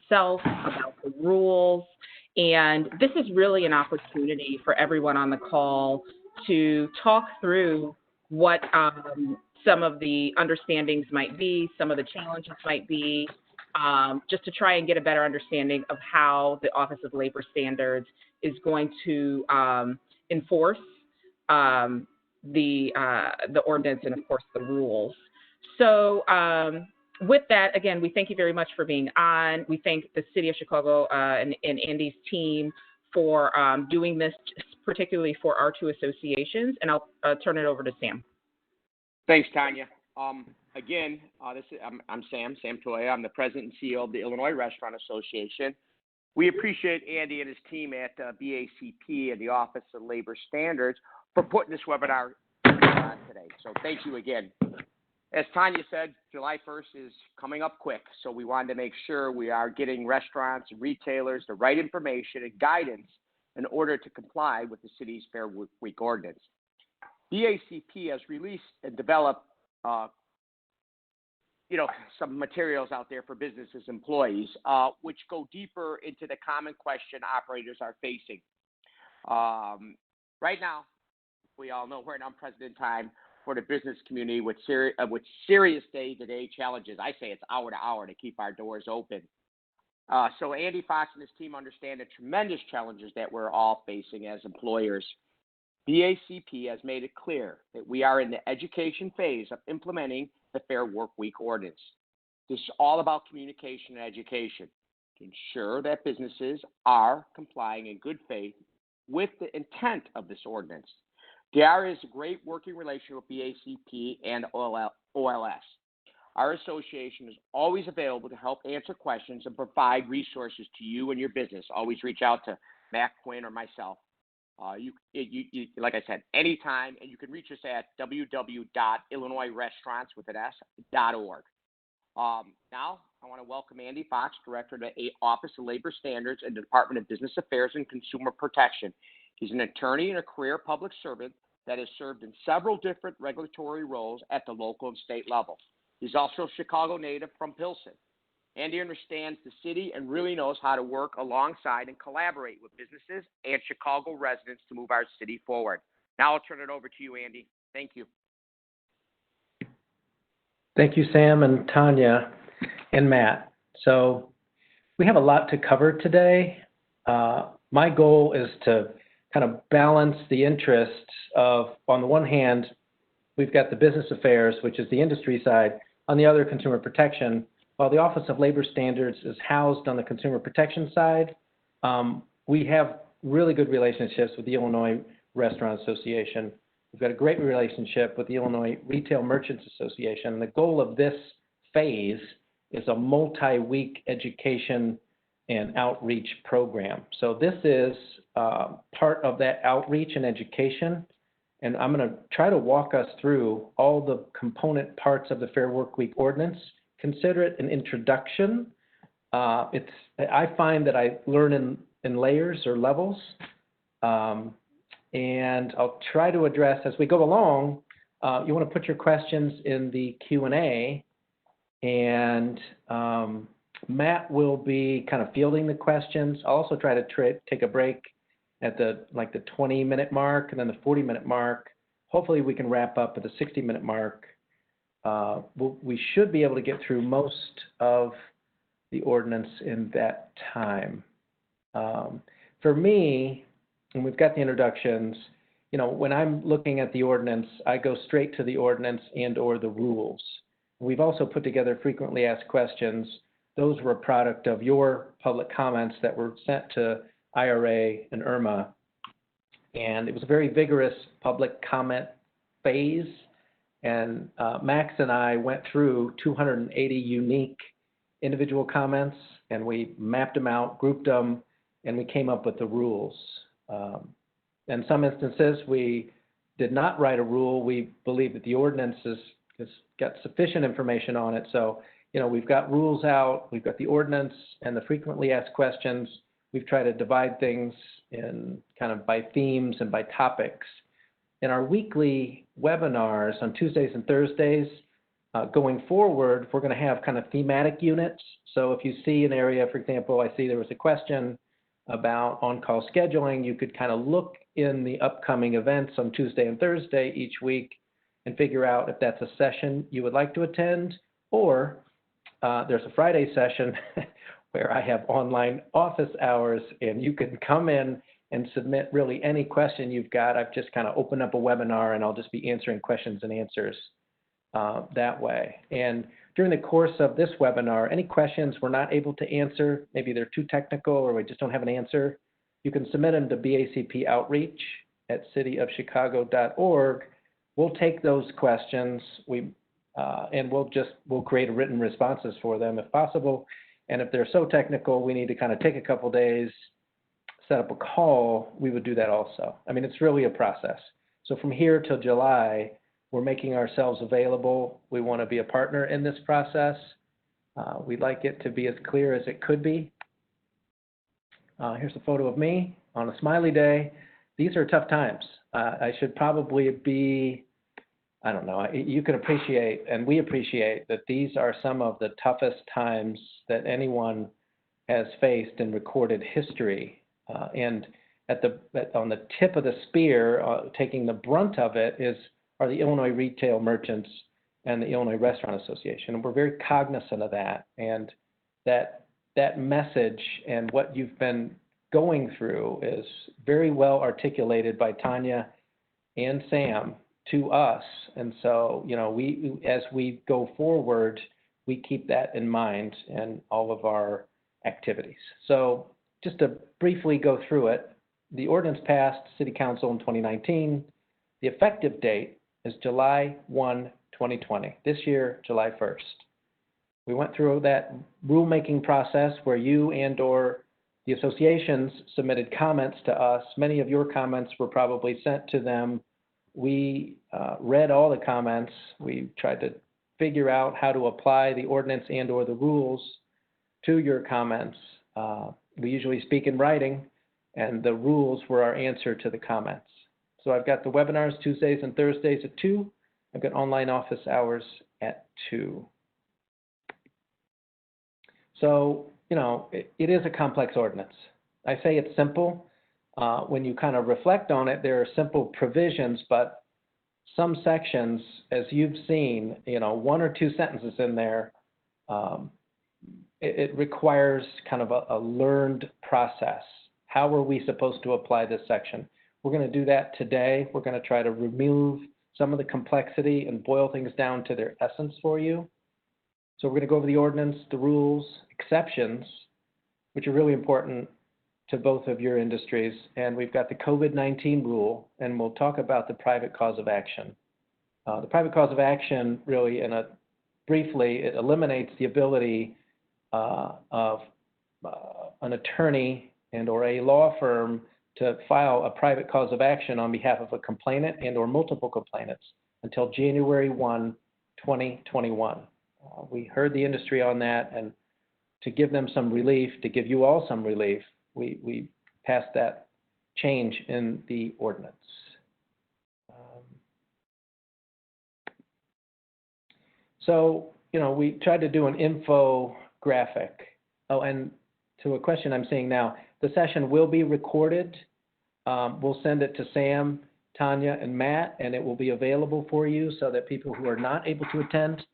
itself, about the rules. And this is really an opportunity for everyone on the call to talk through what some of the understandings might be, some of the challenges might be, just to try and get a better understanding of how the Office of Labor Standards is going to enforce the ordinance and, of course, the rules. So with that, again, we thank you very much for being on. We thank the City of Chicago and Andy's team for doing this, particularly for our two associations. And I'll turn it over to Sam. Thanks, Tanya. Again, I'm Sam Toya. I'm the president and CEO of the Illinois Restaurant Association. We appreciate Andy and his team at BACP and the Office of Labor Standards for putting this webinar on today. So thank you again. As Tanya said, July 1st is coming up quick, so we wanted to make sure we are getting restaurants and retailers the right information and guidance in order to comply with the city's Fair Workweek ordinance. BACP has released and developed some materials out there for businesses employees, which go deeper into the common question operators are facing. Right now, we all know we're in unprecedented time for the business community with serious day-to-day challenges. I say it's hour to hour to keep our doors open. So Andy Fox and his team understand the tremendous challenges that we're all facing as employers. BACP has made it clear that we are in the education phase of implementing the Fair Workweek ordinance. This is all about communication and education to ensure that businesses are complying in good faith with the intent of this ordinance. DR is a great working relationship with BACP and OLS. Our association is always available to help answer questions and provide resources to you and your business. Always reach out to Matt, Quinn, or myself. You, like I said, anytime, and you can reach us at www.illinoisrestaurants.org. Now, I want to welcome Andy Fox, Director of the Office of Labor Standards and the Department of Business Affairs and Consumer Protection. He's an attorney and a career public servant that has served in several different regulatory roles at the local and state level. He's also a Chicago native from Pilsen. Andy understands the city and really knows how to work alongside and collaborate with businesses and Chicago residents to move our city forward. Now I'll turn it over to you, Andy. Thank you. Thank you, Sam and Tanya and Matt. So we have a lot to cover today. My goal is to kind of balance the interests of, on the one hand, we've got the business affairs, which is the industry side, on the other, consumer protection. While the Office of Labor Standards is housed on the consumer protection side, we have really good relationships with the Illinois Restaurant Association. We've got a great relationship with the Illinois Retail Merchants Association. And the goal of this phase is a multi-week education and outreach program. So this is part of that outreach and education. And I'm going to try to walk us through all the component parts of the Fair Workweek ordinance. Consider it an introduction. I find that I learn in layers or levels. And I'll try to address, as we go along, you want to put your questions in the Q&A, and Matt will be kind of fielding the questions. I'll also try to take a break at the 20-minute mark and then the 40-minute mark. Hopefully we can wrap up at the 60-minute mark. We should be able to get through most of the ordinance in that time. For me, and we've got the introductions, when I'm looking at the ordinance, I go straight to the ordinance and or the rules. We've also put together frequently asked questions. Those were a product of your public comments that were sent to IRA and IRMA. And it was a very vigorous public comment phase. And Max and I went through 280 unique individual comments, and we mapped them out, grouped them, and we came up with the rules. In some instances, we did not write a rule. We believe that the ordinance has got sufficient information on it. So, we've got rules out, we've got the ordinance and the frequently asked questions. We've tried to divide things in kind of by themes and by topics. In our weekly webinars on Tuesdays and Thursdays, Going forward, we're going to have kind of thematic units. So if you see an area, for example, I see there was a question about on-call scheduling, you could kind of look in the upcoming events on Tuesday and Thursday each week and figure out if that's a session you would like to attend, or there's a Friday session where I have online office hours and you can come in and submit really any question you've got. I've just kind of opened up a webinar and I'll just be answering questions and answers that way. And during the course of this webinar, any questions we're not able to answer, maybe they're too technical or we just don't have an answer, you can submit them to BACP Outreach at cityofchicago.org. We'll take those questions and we'll create written responses for them if possible. And if they're so technical, we need to kind of take a couple days, set up a call, we would do that also. I mean, it's really a process. So from here till July, we're making ourselves available. We want to be a partner in this process. We'd like it to be as clear as it could be. Here's a photo of me on a smiley day. These are tough times. I should probably be, I don't know, you can appreciate, and we appreciate that these are some of the toughest times that anyone has faced in recorded history. And on the tip of the spear, taking the brunt of it are the Illinois Retail Merchants and the Illinois Restaurant Association. And we're very cognizant of that. And that message and what you've been going through is very well articulated by Tanya and Sam to us. And so, you know, as we go forward, we keep that in mind in all of our activities. So just to briefly go through it, the ordinance passed City Council in 2019. The effective date is July 1, 2020. This year, July 1st. We went through that rulemaking process where you and/or the associations submitted comments to us. Many of your comments were probably sent to them. We read all the comments. We tried to figure out how to apply the ordinance and/or the rules to your comments. We usually speak in writing, and the rules were our answer to the comments. So I've got the webinars Tuesdays and Thursdays at 2. I've got online office hours at 2. So, you know, it is a complex ordinance. I say it's simple. When you kind of reflect on it, there are simple provisions, but some sections, as you've seen, you know, 1 or 2 sentences in there, it requires kind of a learned process. How are we supposed to apply this section? We're going to do that today. We're going to try to remove some of the complexity and boil things down to their essence for you. So we're going to go over the ordinance, the rules, exceptions, which are really important to both of your industries. And we've got the COVID-19 rule, and we'll talk about the private cause of action. The private cause of action really, briefly, it eliminates the ability of an attorney and or a law firm to file a private cause of action on behalf of a complainant and or multiple complainants until January 1, 2021. We heard the industry on that, and to give them some relief, to give you all some relief, we passed that change in the ordinance. So, you know, we tried to do an infographic. Oh, and to a question I'm seeing now, the session will be recorded. We'll send it to Sam, Tanya, and Matt, and it will be available for you so that people who are not able to attend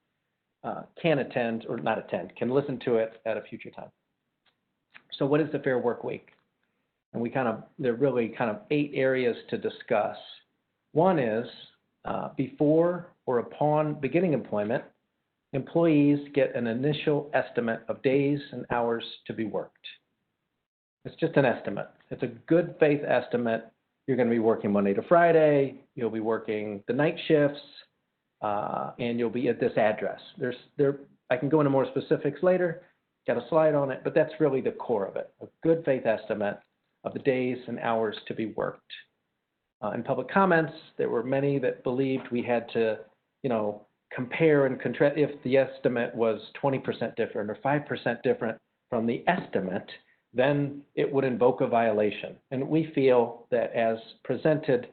can attend, or not attend, can listen to it at a future time. So what is the Fair Work Week? And there are really kind of 8 areas to discuss. One is before or upon beginning employment, employees get an initial estimate of days and hours to be worked. It's just an estimate. It's a good faith estimate. You're going to be working Monday to Friday. You'll be working the night shifts, and you'll be at this address. I can go into more specifics later. Got a slide on it, but that's really the core of it. A good faith estimate of the days and hours to be worked. In public comments, there were many that believed we had to, you know, compare and contrast. If the estimate was 20% different or 5% different from the estimate, then it would invoke a violation. And we feel that as presented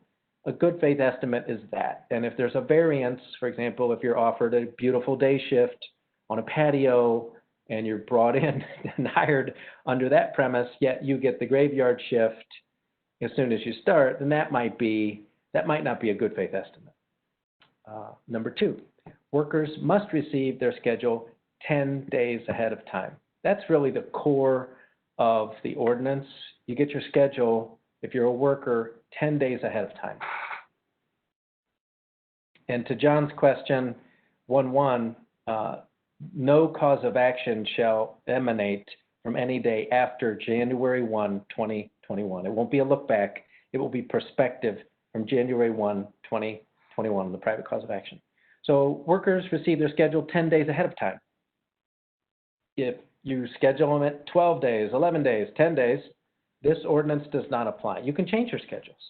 a good faith estimate is that. And if there's a variance, for example, if you're offered a beautiful day shift on a patio and you're brought in and hired under that premise, yet you get the graveyard shift as soon as you start, then that might not be a good faith estimate. Number 2, workers must receive their schedule 10 days ahead of time. That's really the core of the ordinance. You get your schedule, if you're a worker, 10 days ahead of time. And to John's question, 1.1, no cause of action shall emanate from any day after January 1, 2021. It won't be a look back. It will be prospective from January 1, 2021, the private cause of action. So workers receive their schedule 10 days ahead of time. If you schedule them at 12 days, 11 days, 10 days, this ordinance does not apply. You can change your schedules.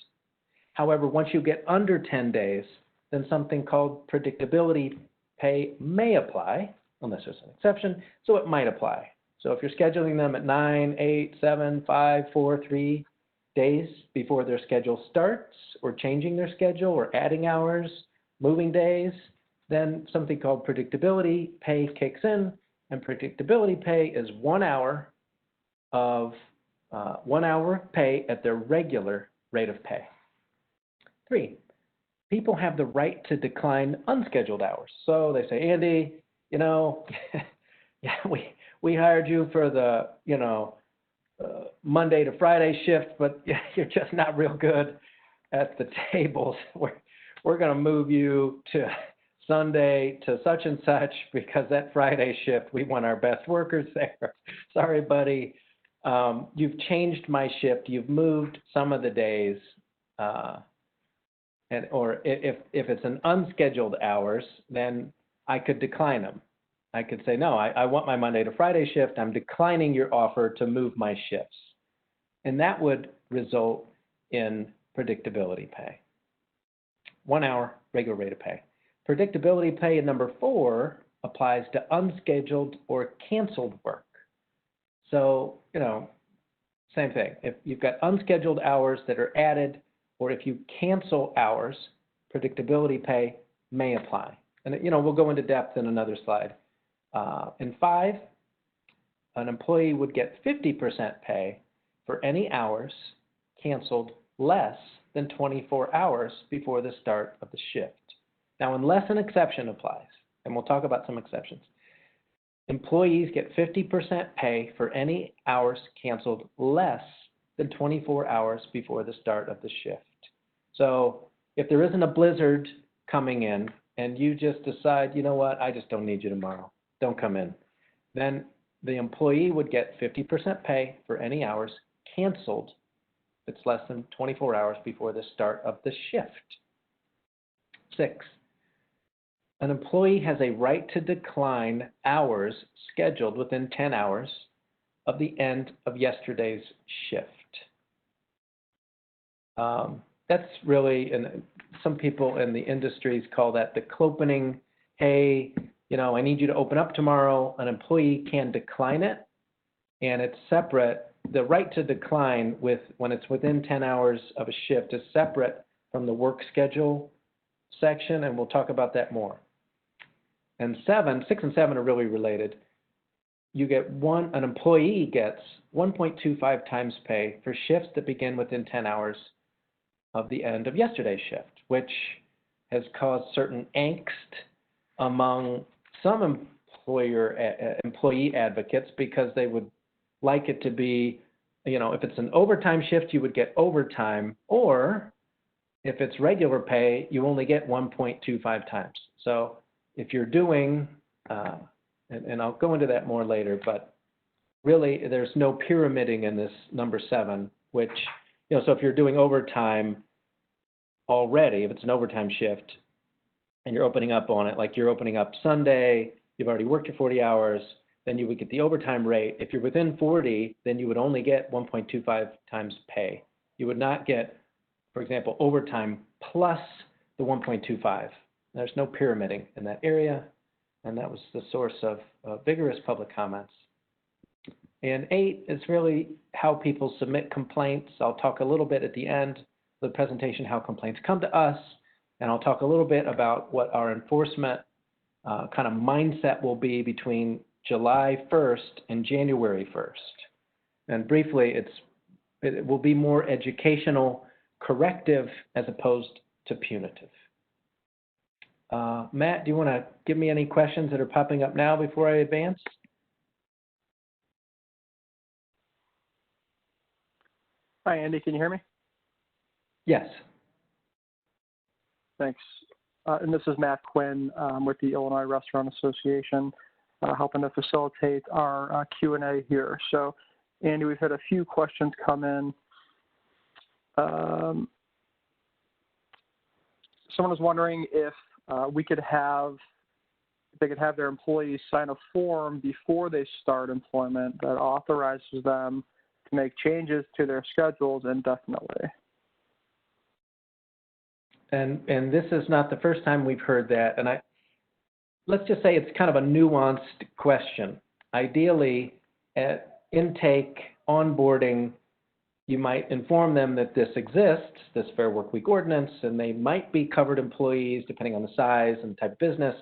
However, once you get under 10 days, then something called predictability pay may apply, unless there's an exception, so it might apply. So if you're scheduling them at 9, 8, 7, 5, 4, 3 days before their schedule starts, or changing their schedule, or adding hours, moving days, then something called predictability pay kicks in, and predictability pay is 1 hour of 1 hour pay at their regular rate of pay. 3, people have the right to decline unscheduled hours. So they say, Andy, you know, yeah, we hired you for the, Monday to Friday shift, but you're just not real good at the tables. We're going to move you to Sunday to such and such because that Friday shift, we want our best workers there. Sorry, buddy. You've changed my shift. You've moved some of the days. Or if it's an unscheduled hours, then I could decline them. I could say, no, I want my Monday to Friday shift. I'm declining your offer to move my shifts. And that would result in predictability pay. 1 hour, regular rate of pay. Predictability pay in number 4 applies to unscheduled or canceled work. So, same thing. If you've got unscheduled hours that are added, or if you cancel hours, predictability pay may apply. And, we'll go into depth in another slide. In 5, an employee would get 50% pay for any hours canceled less than 24 hours before the start of the shift. Now, unless an exception applies, and we'll talk about some exceptions, employees get 50% pay for any hours canceled less than 24 hours before the start of the shift. So if there isn't a blizzard coming in and you just decide, you know what, I just don't need you tomorrow, don't come in, then the employee would get 50% pay for any hours canceled if it's less than 24 hours before the start of the shift. 6, an employee has a right to decline hours scheduled within 10 hours of the end of yesterday's shift. That's really, and some people in the industries call that the clopening. Hey, I need you to open up tomorrow. An employee can decline it, and it's separate. The right to decline when it's within 10 hours of a shift is separate from the work schedule section, and we'll talk about that more. And 6 and 7 are really related. An employee gets 1.25 times pay for shifts that begin within 10 hours of the end of yesterday's shift, which has caused certain angst among some employee advocates because they would like it to be, if it's an overtime shift, you would get overtime, or if it's regular pay, you only get 1.25 times. So if you're doing, and I'll go into that more later, but really there's no pyramiding in this number 7, which, so if you're doing overtime already, if it's an overtime shift, and you're opening up on it, like you're opening up Sunday, you've already worked your 40 hours, then you would get the overtime rate. If you're within 40, then you would only get 1.25 times pay. You would not get, for example, overtime plus the 1.25. There's no pyramiding in that area, and that was the source of vigorous public comments. And 8 is really how people submit complaints. I'll talk a little bit at the end the presentation how complaints come to us, and I'll talk a little bit about what our enforcement kind of mindset will be between July 1st and January 1st. And briefly, it will be more educational, corrective, as opposed to punitive. Matt, do you want to give me any questions that are popping up now before I advance? Hi, Andy. Can you hear me? Yes. Thanks. And this is Matt Quinn with the Illinois Restaurant Association, helping to facilitate our Q&A here. So, Andy, we've had a few questions come in. Someone was wondering if they could have their employees sign a form before they start employment that authorizes them to make changes to their schedules indefinitely. And this is not the first time we've heard that. And let's just say it's kind of a nuanced question. Ideally, at intake, onboarding, you might inform them that this exists, this Fair Workweek ordinance, and they might be covered employees depending on the size and type of business.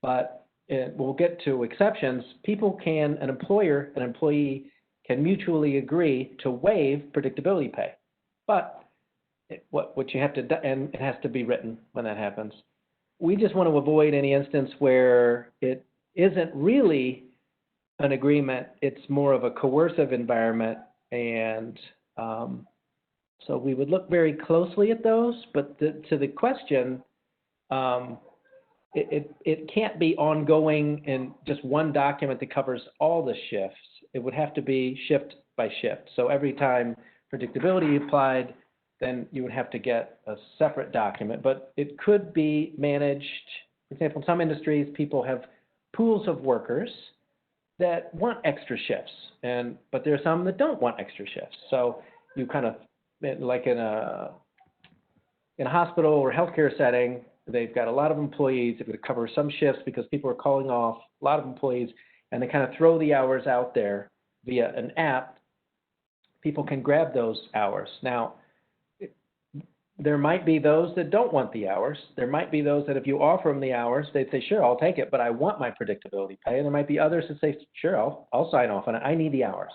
But we'll get to exceptions. An employee can mutually agree to waive predictability pay. But what you have to do, and it has to be written when that happens. We just want to avoid any instance where it isn't really an agreement, it's more of a coercive environment, and so we would look very closely at those, but to the question, it can't be ongoing in just one document that covers all the shifts. It would have to be shift by shift. So every time predictability applied, then you would have to get a separate document, but it could be managed. For example, in some industries, people have pools of workers that want extra shifts, but there are some that don't want extra shifts. So you kind of, like in a hospital or healthcare setting, they've got a lot of employees that would cover some shifts because people are calling off, a lot of employees, and they kind of throw the hours out there via an app. People can grab those hours. Now, there might be those that don't want the hours. There might be those that if you offer them the hours, they'd say, sure, I'll take it, but I want my predictability pay. And there might be others that say, sure, I'll sign off on it. I need the hours.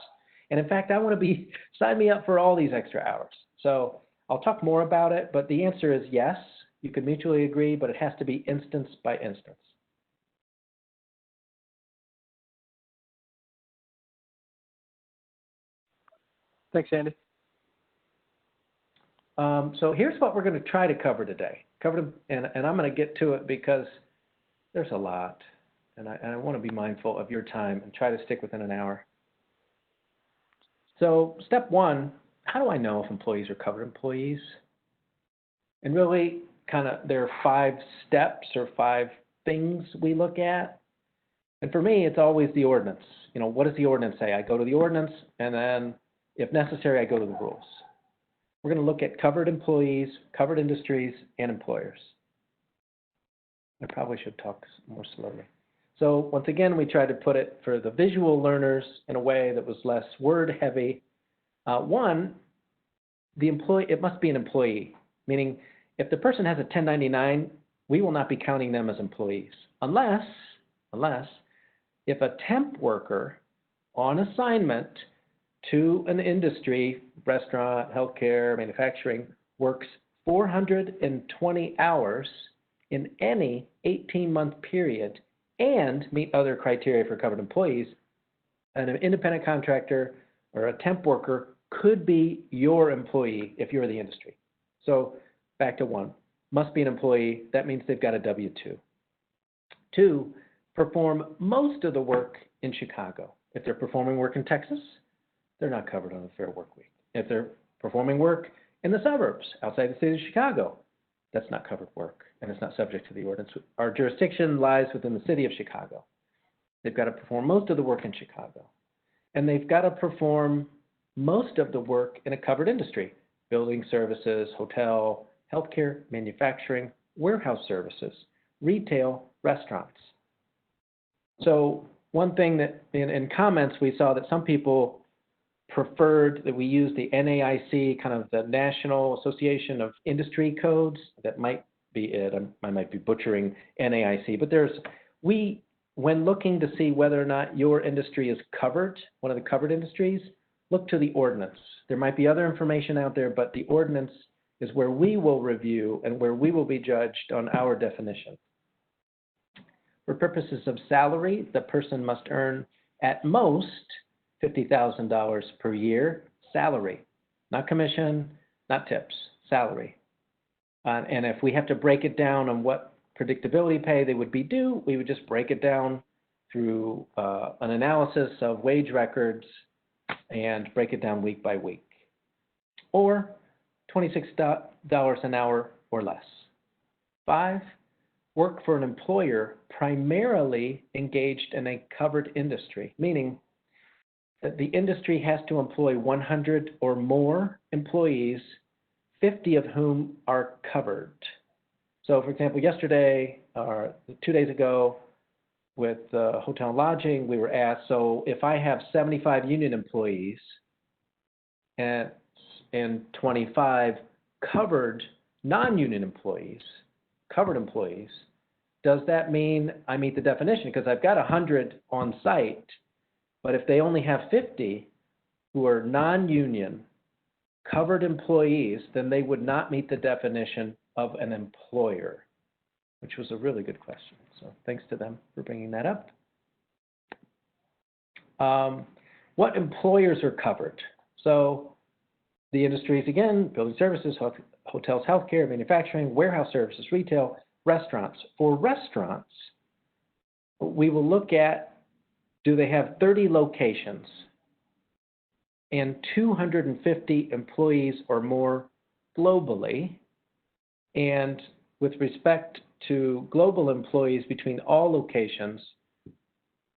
And in fact, I want to sign me up for all these extra hours. So I'll talk more about it, but the answer is yes, you can mutually agree, but it has to be instance by instance. Thanks, Andy. So here's what we're going to try to cover today. And I'm going to get to it because there's a lot, and I want to be mindful of your time and try to stick within an hour. So step one, how do I know if employees are covered employees? And really, there are 5 steps or 5 things we look at. And for me, it's always the ordinance. What does the ordinance say? I go to the ordinance, and then, if necessary, I go to the rules. We're going to look at covered employees, covered industries, and employers. I probably should talk more slowly. So once again, we tried to put it for the visual learners in a way that was less word heavy. One, it must be an employee, meaning if the person has a 1099, we will not be counting them as employees unless if a temp worker on assignment to an industry, restaurant, healthcare, manufacturing, works 420 hours in any 18-month period and meet other criteria for covered employees, an independent contractor or a temp worker could be your employee if you're the industry. So back to 1, must be an employee. That means they've got a W-2. 2, perform most of the work in Chicago. If they're performing work in Texas, they're not covered on the Fair Workweek. If they're performing work in the suburbs outside the city of Chicago, that's not covered work, and it's not subject to the ordinance. Our jurisdiction lies within the city of Chicago. They've got to perform most of the work in Chicago. And they've got to perform most of the work in a covered industry, building services, hotel, healthcare, manufacturing, warehouse services, retail, restaurants. So one thing that in comments we saw that some people preferred that we use the NAIC, kind of the National Association of Industry Codes. That might be it. I might be butchering NAIC, but when looking to see whether or not your industry is covered, one of the covered industries, look to the ordinance. There might be other information out there, but the ordinance is where we will review and where we will be judged on our definition. For purposes of salary, the person must earn at most $50,000 per year salary, not commission, not tips, salary. And if we have to break it down on what predictability pay they would be due, we would just break it down through an analysis of wage records and break it down week by week. Or $26 an hour or less. 5, work for an employer primarily engaged in a covered industry, meaning that the industry has to employ 100 or more employees, 50 of whom are covered. So, for example, yesterday or 2 days ago with hotel and lodging, we were asked, so if I have 75 union employees and 25 covered non-union employees, covered employees, does that mean I meet the definition? Because I've got 100 on site, but if they only have 50 who are non-union covered employees, then they would not meet the definition of an employer, which was a really good question. So thanks to them for bringing that up. What employers are covered? So the industries, again, building services, hotels, healthcare, manufacturing, warehouse services, retail, restaurants. For restaurants, we will look at, do they have 30 locations and 250 employees or more globally? And with respect to global employees between all locations,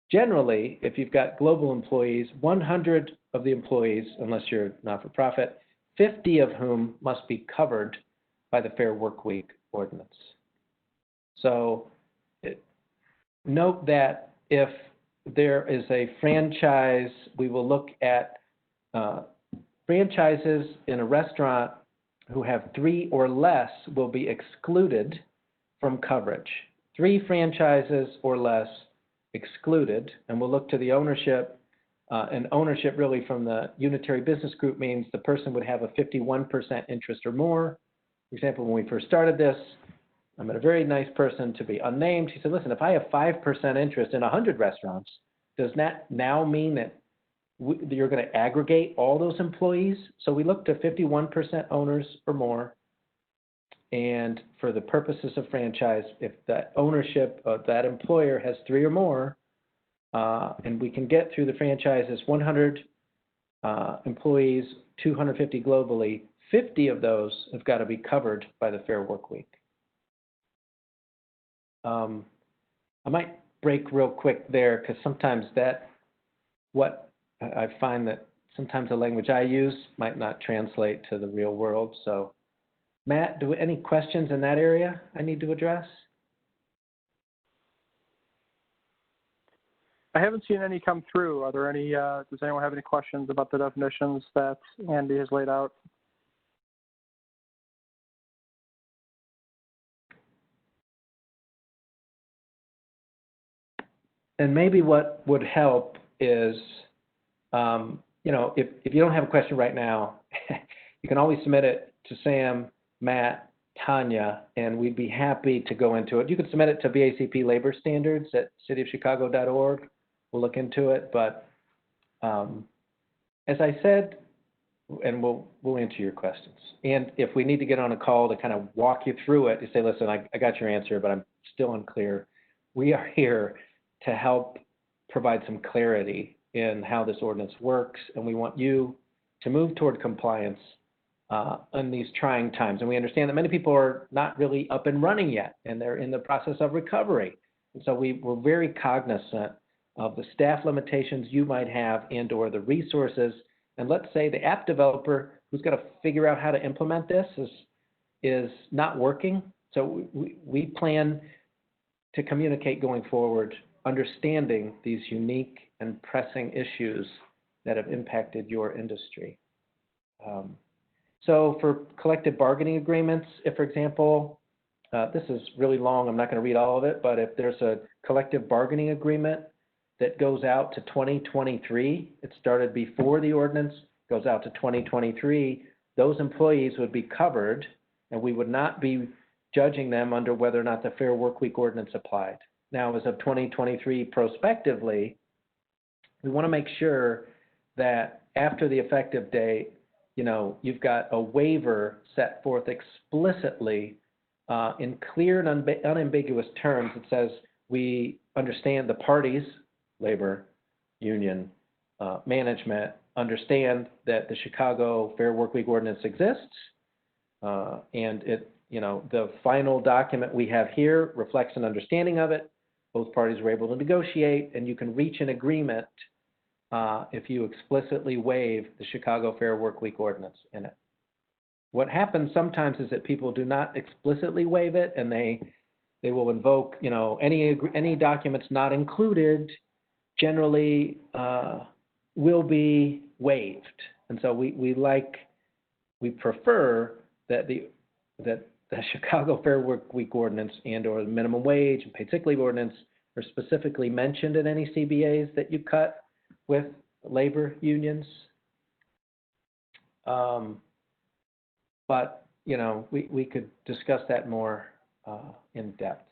generally, if you've got global employees, 100 of the employees, unless you're not-for-profit, 50 of whom must be covered by the Fair Workweek ordinance. So note that if there is a franchise, we will look at franchises in a restaurant who have 3 or less will be excluded from coverage. 3 franchises or less excluded, and we'll look to the ownership. And ownership really from the unitary business group means the person would have a 51% interest or more. For example, when we first started this, I met a very nice person to be unnamed. He said, listen, if I have 5% interest in 100 restaurants, does that now mean that you're going to aggregate all those employees? So we look to 51% owners or more. And for the purposes of franchise, if that ownership of that employer has 3 or more, and we can get through the franchises 100 employees, 250 globally, 50 of those have got to be covered by the Fair Workweek. I might break real quick there because sometimes what I find that sometimes the language I use might not translate to the real world. So, Matt, any questions in that area I need to address? I haven't seen any come through. Are there any, does anyone have any questions about the definitions that Andy has laid out? And maybe what would help is, if you don't have a question right now, you can always submit it to Sam, Matt, Tanya, and we'd be happy to go into it. You can submit it to BACP Labor Standards at cityofchicago.org. We'll look into it, but as I said, and we'll answer your questions. And if we need to get on a call to kind of walk you through it, you say, listen, I got your answer, but I'm still unclear. We are here to help provide some clarity in how this ordinance works, and we want you to move toward compliance in these trying times. And we understand that many people are not really up and running yet, and they're in the process of recovery. And so we're very cognizant of the staff limitations you might have and or the resources. And let's say the app developer who's got to figure out how to implement this is not working. So we plan to communicate going forward, understanding these unique and pressing issues that have impacted your industry. So for collective bargaining agreements, if, for example, this is really long, I'm not going to read all of it, but if there's a collective bargaining agreement that goes out to 2023, it started before the ordinance, goes out to 2023, those employees would be covered, and we would not be judging them under whether or not the Fair Workweek ordinance applied. Now, as of 2023, prospectively, we want to make sure that after the effective date, you've got a waiver set forth explicitly in clear and unambiguous terms. It says we understand the parties, labor, union, management, understand that the Chicago Fair Workweek ordinance exists, and the final document we have here reflects an understanding of it. Both parties were able to negotiate, and you can reach an agreement if you explicitly waive the Chicago Fair Workweek ordinance in it. What happens sometimes is that people do not explicitly waive it, and they will invoke, any documents not included generally will be waived. And so we prefer that the Chicago Fair Workweek ordinance and/or the minimum wage and paid sick leave ordinance are specifically mentioned in any CBAs that you cut with labor unions. But, we could discuss that more in depth.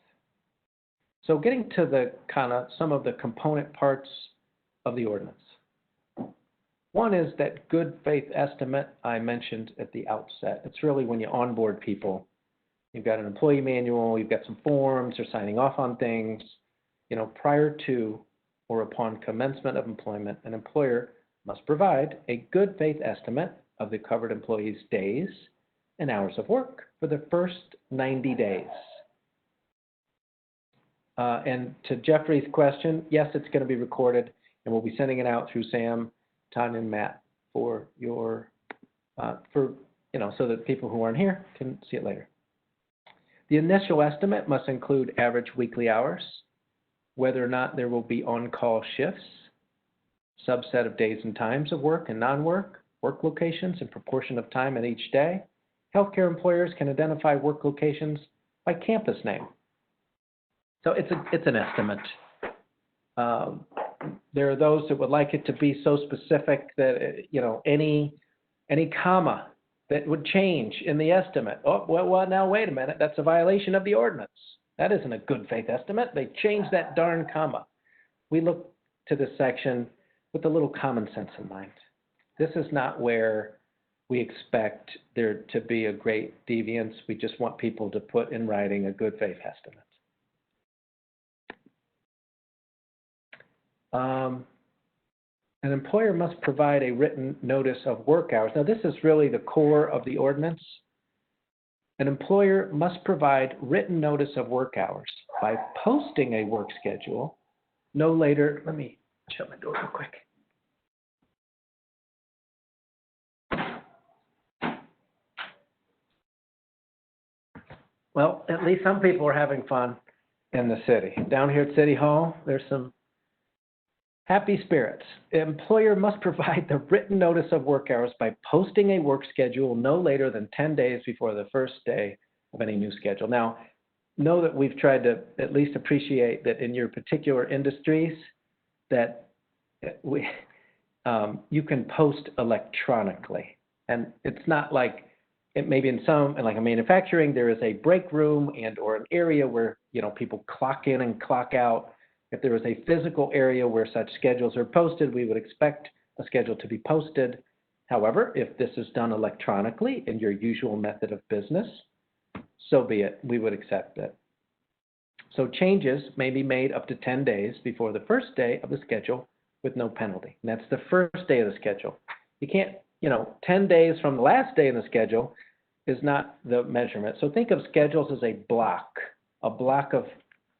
So getting to some of the component parts of the ordinance. One is that good faith estimate I mentioned at the outset. It's really when you onboard people. You've got an employee manual, you've got some forms, they're signing off on things. Prior to or upon commencement of employment, an employer must provide a good faith estimate of the covered employee's days and hours of work for the first 90 days. And to Jeffrey's question, yes, it's going to be recorded, and we'll be sending it out through Sam, Tanya, and Matt for your, so that people who aren't here can see it later. The initial estimate must include average weekly hours, whether or not there will be on-call shifts, subset of days and times of work and non-work, work locations and proportion of time in each day. Healthcare employers can identify work locations by campus name. So it's an estimate. There are those that would like it to be so specific that, any comma that would change in the estimate. Oh, well, now wait a minute, that's a violation of the ordinance. That isn't a good faith estimate. They changed that darn comma. We look to this section with a little common sense in mind. This is not where we expect there to be a great deviance. We just want people to put in writing a good faith estimate. An employer must provide a written notice of work hours. Now, this is really the core of the ordinance. An employer must provide written notice of work hours by posting a work schedule no later. Let me shut my door real quick. Well, at least some people are having fun in the city. Down here at City Hall, there's some happy spirits. The employer must provide the written notice of work hours by posting a work schedule no later than 10 days before the first day of any new schedule. Now, know that we've tried to at least appreciate that in your particular industries that you can post electronically. And it's not like it may be in some, like in manufacturing, there is a break room and or an area where, people clock in and clock out. If there was a physical area where such schedules are posted, we would expect a schedule to be posted. However, if this is done electronically in your usual method of business, so be it. We would accept it. So changes may be made up to 10 days before the first day of the schedule with no penalty. And that's the first day of the schedule. You can't, 10 days from the last day in the schedule is not the measurement. So think of schedules as a block of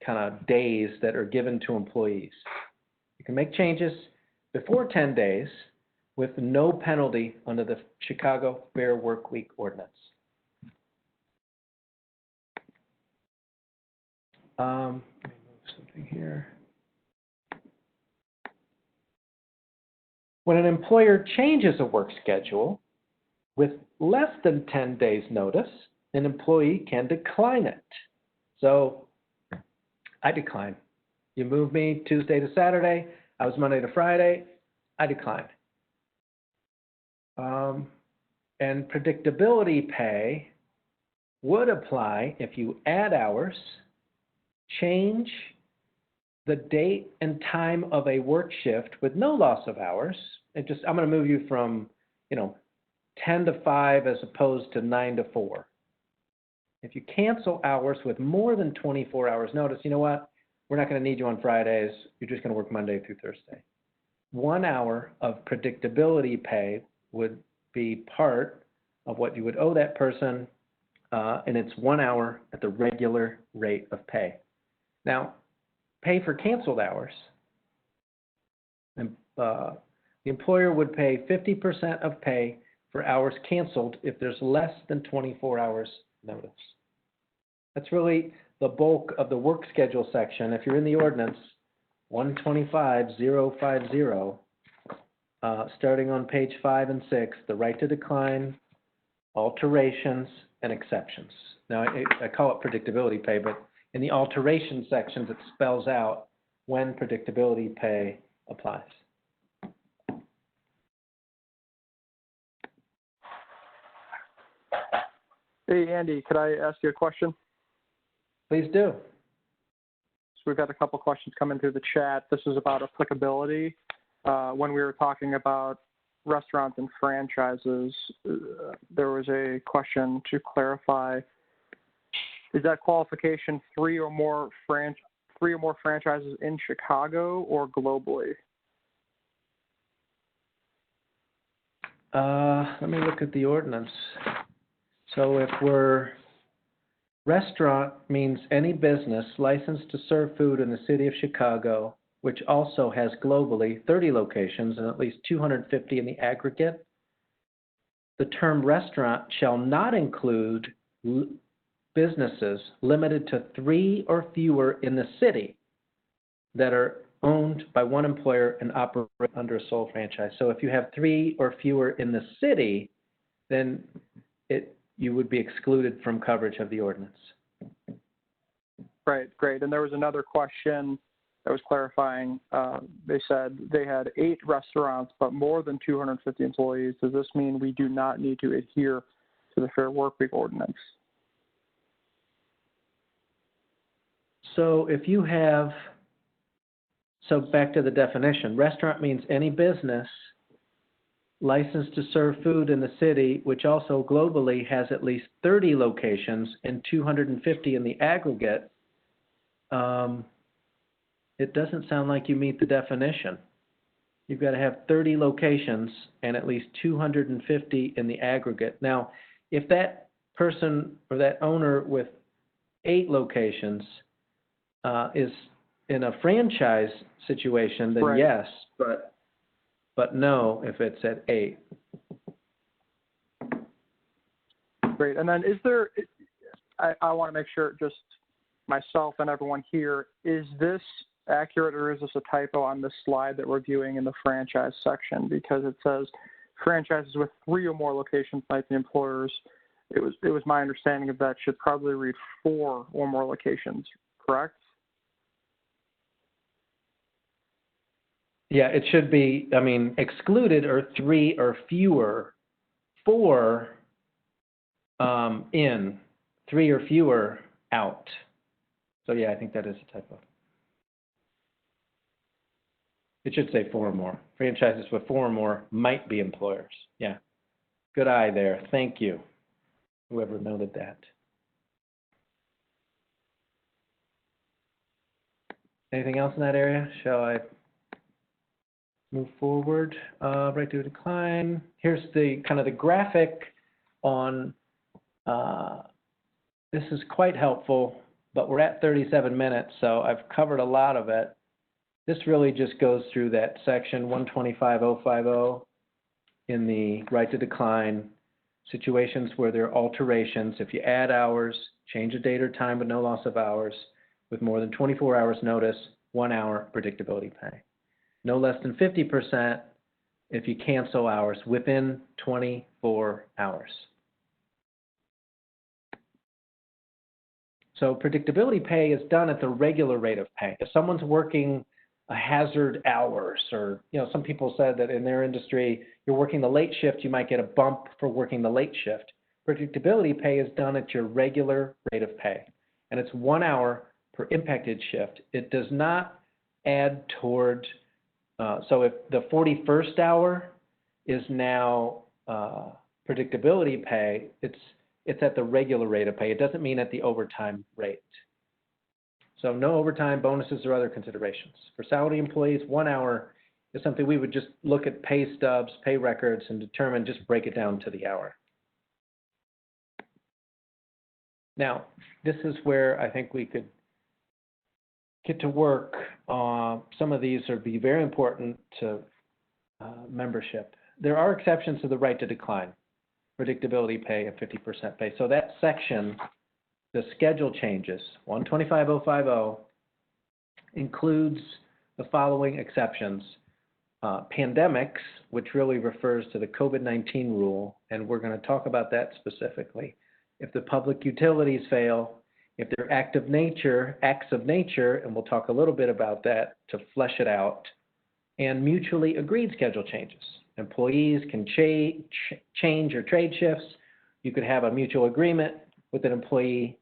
kind of days that are given to employees. You can make changes before 10 days with no penalty under the Chicago Fair Workweek ordinance. Let me move something here. When an employer changes a work schedule with less than 10 days notice, an employee can decline it. So I decline. You move me Tuesday to Saturday, I was Monday to Friday, I decline. And predictability pay would apply if you add hours, change the date and time of a work shift with no loss of hours. I'm going to move you from, 10 to 5 as opposed to 9 to 4. If you cancel hours with more than 24 hours notice, you know what? We're not going to need you on Fridays. You're just going to work Monday through Thursday. 1 hour of predictability pay would be part of what you would owe that person, and it's 1 hour at the regular rate of pay. Now, pay for canceled hours. And, the employer would pay 50% of pay for hours canceled if there's less than 24 hours notice. That's really the bulk of the work schedule section. If you're in the ordinance, 125.050, starting on page 5 and 6, the right to decline, alterations, and exceptions. Now, I call it predictability pay, but in the alteration sections, it spells out when predictability pay applies. Hey, Andy, could I ask you a question? Please do. So we've got a couple questions coming through the chat. This is about applicability. When we were talking about restaurants and franchises, there was a question to clarify, is that qualification three or more franchises in Chicago or globally? Let me look at the ordinance. So if restaurant means any business licensed to serve food in the city of Chicago, which also has globally 30 locations and at least 250 in the aggregate, the term restaurant shall not include businesses limited to 3 or fewer in the city that are owned by one employer and operate under a sole franchise. So if you have 3 or fewer in the city, then you would be excluded from coverage of the ordinance. Right, great. And there was another question that was clarifying. They said they had 8 restaurants, but more than 250 employees. Does this mean we do not need to adhere to the Fair Workweek ordinance? So if you have, so back to the definition, restaurant means any business licensed to serve food in the city, which also globally has at least 30 locations and 250 in the aggregate. It doesn't sound like you meet the definition. You've got to have 30 locations and at least 250 in the aggregate. Now, if that person or that owner with 8 locations is in a franchise situation, then right. Yes, but no if it's at 8. Great. And then is there, I want to make sure, just myself and everyone here, is this accurate or is this a typo on this slide that we're viewing in the franchise section? Because it says franchises with 3 or more locations might be employers. It was my understanding of that should probably read 4 or more locations, correct? Yeah, it should be, excluded are 3 or fewer, 4 in, 3 or fewer out. So yeah, I think that is a typo. It should say 4 or more. Franchises with 4 or more might be employers. Yeah, good eye there. Thank you, whoever noted that. Anything else in that area? Shall I move forward? Right to decline. Here's the kind of the graphic on, this is quite helpful, but we're at 37 minutes, so I've covered a lot of it. This really just goes through that section 125.050 in the right to decline, situations where there are alterations. If you add hours, change a date or time with no loss of hours, with more than 24 hours notice, 1 hour predictability pay. No less than 50% if you cancel hours within 24 hours. So predictability pay is done at the regular rate of pay. If someone's working a hazard hours, or some people said that in their industry, you're working the late shift, you might get a bump for working the late shift. Predictability pay is done at your regular rate of pay, and it's 1 hour per impacted shift. It does not add toward, so if the 41st hour is now predictability pay, it's at the regular rate of pay. It doesn't mean at the overtime rate. So no overtime, bonuses, or other considerations. For salary employees, 1 hour is something we would just look at pay stubs, pay records, and determine, just break it down to the hour. Now, this is where I think we could get to work. Some of these would be very important to membership. There are exceptions to the right to decline predictability pay and 50% pay. So that section, the schedule changes, 125.050, includes the following exceptions. Pandemics, which really refers to the COVID-19 rule, and we're going to talk about that specifically. If the public utilities fail, if they're acts of nature, and we'll talk a little bit about that to flesh it out, and mutually agreed schedule changes. Employees can change or trade shifts. You could have a mutual agreement with an employee,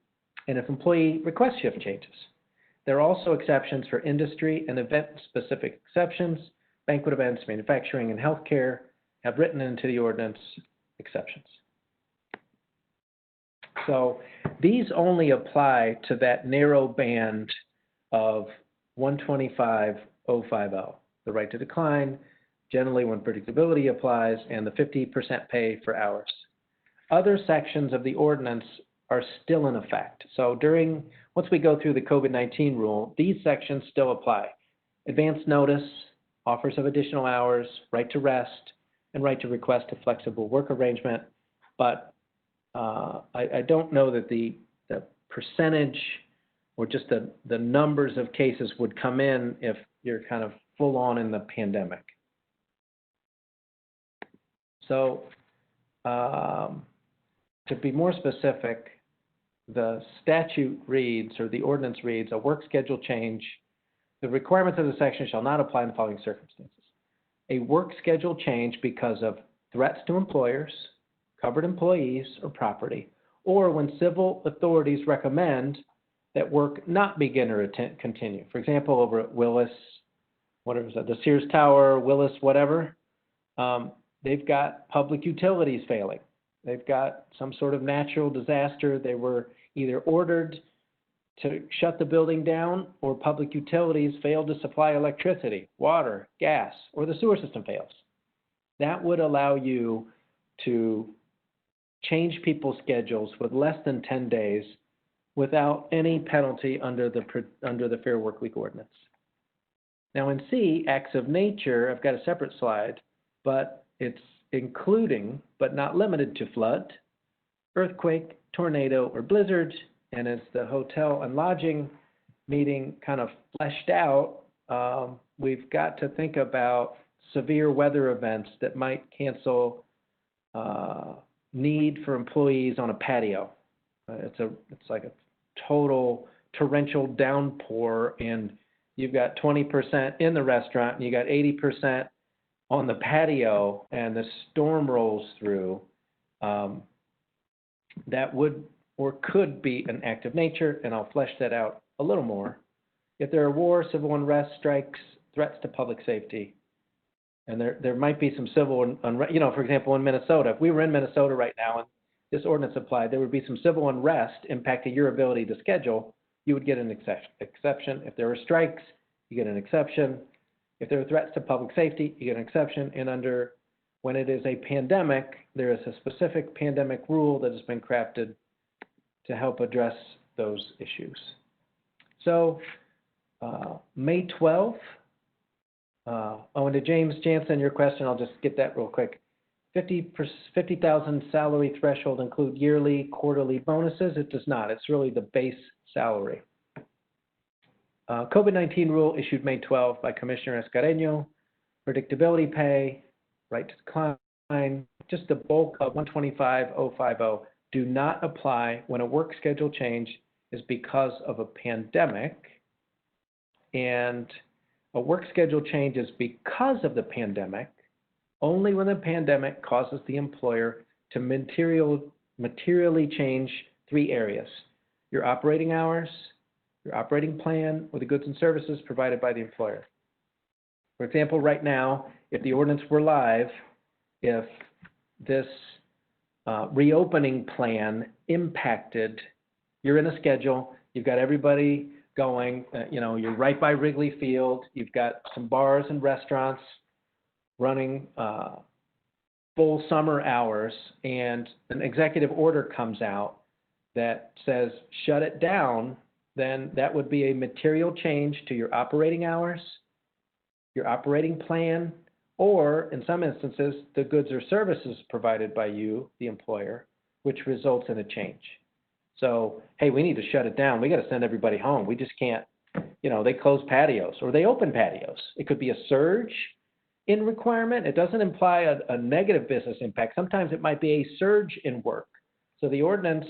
and if employee requests shift changes. There are also exceptions for industry and event-specific exceptions. Banquet events, manufacturing, and healthcare have written into the ordinance exceptions. So these only apply to that narrow band of 125.050, the right to decline, generally when predictability applies, and the 50% pay for hours. Other sections of the ordinance are still in effect. So once we go through the COVID-19 rule, these sections still apply. Advance notice, offers of additional hours, right to rest, and right to request a flexible work arrangement. But I don't know that the percentage or just the numbers of cases would come in if you're kind of full on in the pandemic. So to be more specific, the statute reads, or the ordinance reads, a work schedule change. The requirements of the section shall not apply in the following circumstances. A work schedule change because of threats to employers, covered employees, or property, or when civil authorities recommend that work not begin or continue. For example, over at Willis, whatever is that, the Sears Tower, Willis, whatever, they've got public utilities failing. They've got some sort of natural disaster. They were either ordered to shut the building down, or public utilities failed to supply electricity, water, gas, or the sewer system fails. That would allow you to change people's schedules with less than 10 days without any penalty under the Fair Workweek Ordinance. Now in C, acts of nature, I've got a separate slide, but it's including, but not limited to, flood, earthquake, tornado, or blizzard. And as the hotel and lodging meeting kind of fleshed out, we've got to think about severe weather events that might cancel need for employees on a patio. It's like a total torrential downpour, and you've got 20% in the restaurant, and you got 80% on the patio, and the storm rolls through. That would or could be an act of nature, and I'll flesh that out a little more. If there are war, civil unrest, strikes, threats to public safety, and there might be some civil unrest, for example, in Minnesota. If we were in Minnesota right now and this ordinance applied, there would be some civil unrest impacting your ability to schedule. You would get an exception. If there were strikes, you get an exception. If there are threats to public safety, you get an exception. And when it is a pandemic, there is a specific pandemic rule that has been crafted to help address those issues. So May 12th, and to James Jansen, your question, I'll just get that real quick. 50,000 salary threshold include yearly, quarterly bonuses? It does not. It's really the base salary. COVID-19 rule issued May 12 by Commissioner Escareño. Predictability pay, right to decline, just the bulk of 125.050 do not apply when a work schedule change is because of a pandemic, and a work schedule change is because of the pandemic only when the pandemic causes the employer to materially change three areas: your operating hours, your operating plan, or the goods and services provided by the employer. For example, right now, if the ordinance were live, if this reopening plan impacted, you're in a schedule, you've got everybody going, you're right by Wrigley Field, you've got some bars and restaurants running full summer hours, and an executive order comes out that says shut it down, then that would be a material change to your operating hours, your operating plan, or in some instances, the goods or services provided by you, the employer, which results in a change. So, hey, we need to shut it down. We got to send everybody home. We just can't, they close patios or they open patios. It could be a surge in requirement. It doesn't imply a negative business impact. Sometimes it might be a surge in work. So the ordinance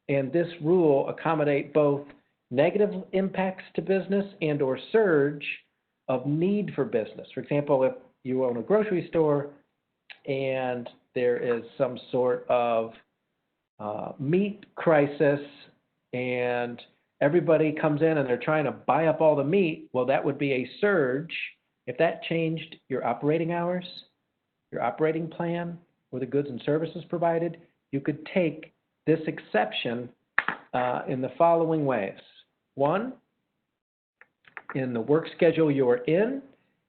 and this rule accommodate both negative impacts to business and or surge of need for business. For example, if you own a grocery store and there is some sort of meat crisis and everybody comes in and they're trying to buy up all the meat, well, that would be a surge. If that changed your operating hours, your operating plan, or the goods and services provided, you could take this exception in the following ways. One, in the work schedule you're in,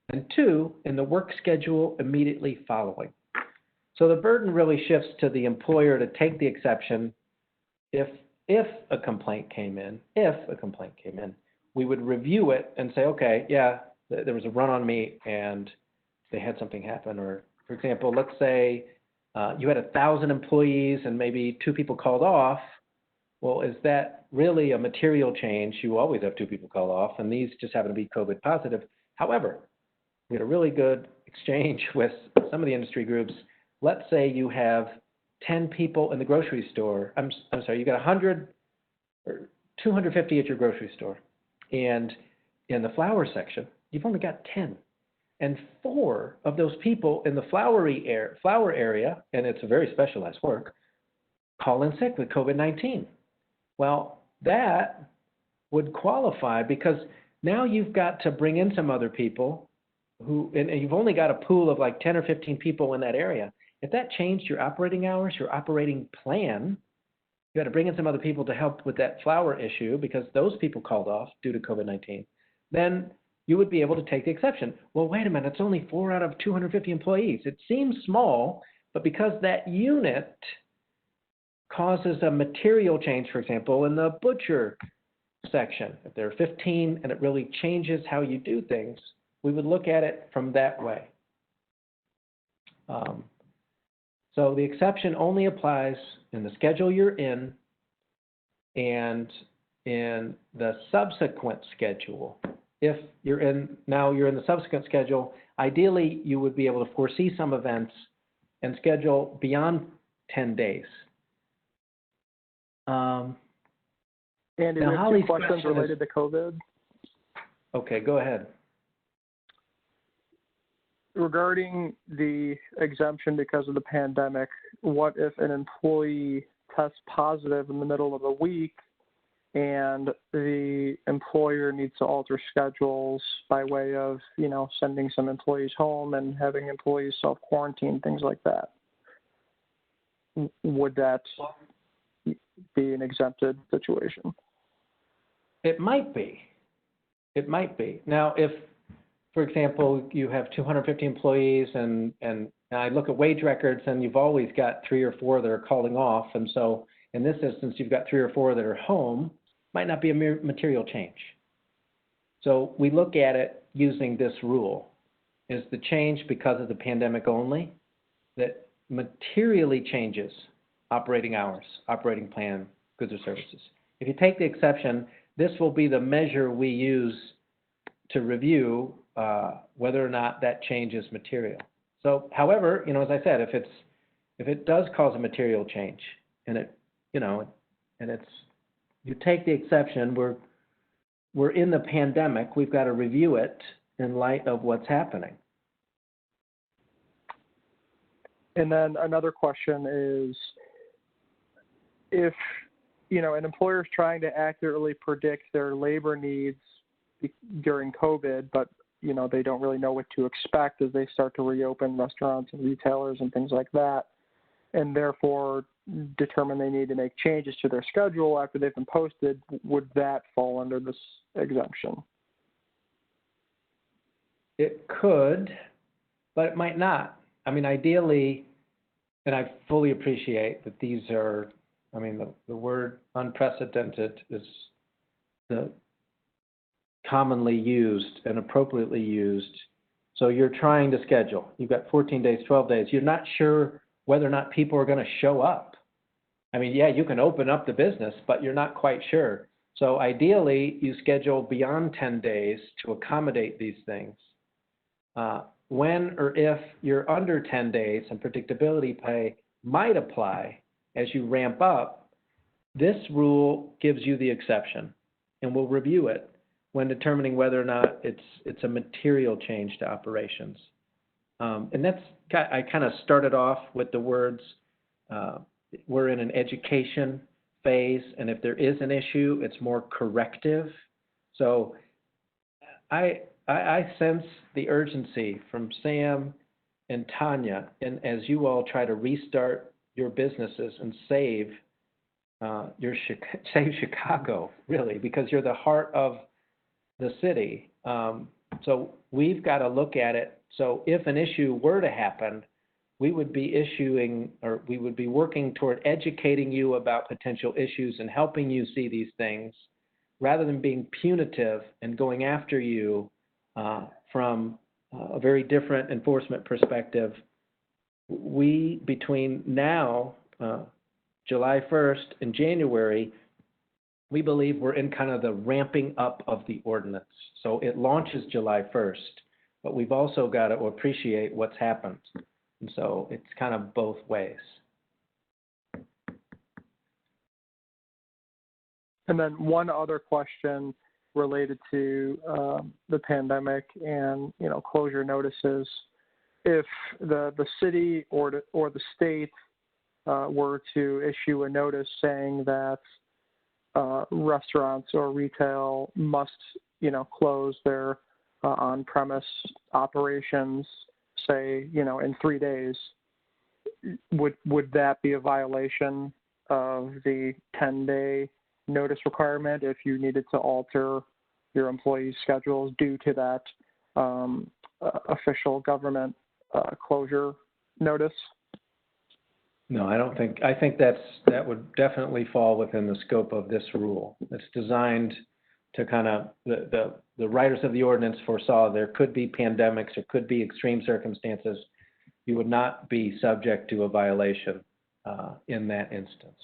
and two, in the work schedule immediately following. So the burden really shifts to the employer to take the exception if a complaint came in. If a complaint came in, we would review it and say, okay, yeah, there was a run on meat and they had something happen. Or, for example, let's say you had 1,000 employees and maybe 2 people called off. Well, is that really a material change? You always have 2 people call off, and these just happen to be COVID positive. However, we had a really good exchange with some of the industry groups. Let's say you have 10 people in the grocery store. I'm sorry, you got 100 or 250 at your grocery store, and in the flower section, you've only got 10. And 4 of those people in the flower area, and it's a very specialized work, call in sick with COVID-19. Well, that would qualify because now you've got to bring in some other people and you've only got a pool of like 10 or 15 people in that area. If that changed your operating hours, your operating plan, you had to bring in some other people to help with that flower issue because those people called off due to COVID-19, then you would be able to take the exception. Well, wait a minute, it's only 4 out of 250 employees. It seems small, but because that unit causes a material change, for example, in the butcher section, if there are 15 and it really changes how you do things, we would look at it from that way. So the exception only applies in the schedule you're in and in the subsequent schedule. If you're in the subsequent schedule, ideally you would be able to foresee some events and schedule beyond 10 days. Andy, there are 2 questions related to COVID. Okay, go ahead. Regarding the exemption because of the pandemic, what if an employee tests positive in the middle of a week and the employer needs to alter schedules by way of, sending some employees home and having employees self-quarantine, things like that? Would that be an exempted situation? It might be. It might be. Now, if, for example, you have 250 employees and I look at wage records and you've always got 3 or 4 that are calling off. And so in this instance, you've got 3 or 4 that are home, might not be a material change. So we look at it using this rule. Is the change because of the pandemic only that materially changes operating hours, operating plan, goods or services? If you take the exception, this will be the measure we use to review whether or not that change is material. So, however, as I said, if it does cause a material change and you take the exception, we're in the pandemic, we've got to review it in light of what's happening. And then another question is, if, an employer is trying to accurately predict their labor needs during COVID, but, they don't really know what to expect as they start to reopen restaurants and retailers and things like that, and therefore determine they need to make changes to their schedule after they've been posted, would that fall under this exemption? It could, but it might not. I mean, ideally, and I fully appreciate that these are, the word unprecedented is the commonly used and appropriately used. So you're trying to schedule. You've got 14 days, 12 days. You're not sure whether or not people are going to show up. Yeah, you can open up the business, but you're not quite sure. So ideally, you schedule beyond 10 days to accommodate these things. When or if you're under 10 days and predictability pay might apply as you ramp up, this rule gives you the exception, and we'll review it when determining whether or not it's a material change to operations. And I kind of started off with the words, we're in an education phase, and if there is an issue, it's more corrective. So I sense the urgency from Sam and Tanya, and as you all try to restart your businesses and save Chicago, really, because you're the heart of the city. So we've got to look at it. So if an issue were to happen, we would be working toward educating you about potential issues and helping you see these things, rather than being punitive and going after you from a very different enforcement perspective. We, between now, July 1st and January, we believe we're in kind of the ramping up of the ordinance. So it launches July 1st, but we've also got to appreciate what's happened. And so it's kind of both ways. And then one other question related to the pandemic and closure notices. If the city or the state were to issue a notice saying that restaurants or retail must close their on-premise operations, say in 3 days, would that be a violation of the 10-day notice requirement if you needed to alter your employees' schedules due to that official government closure notice? No, I don't think. I think that would definitely fall within the scope of this rule. It's designed to kind of the writers of the ordinance foresaw there could be pandemics, there could be extreme circumstances. You would not be subject to a violation in that instance.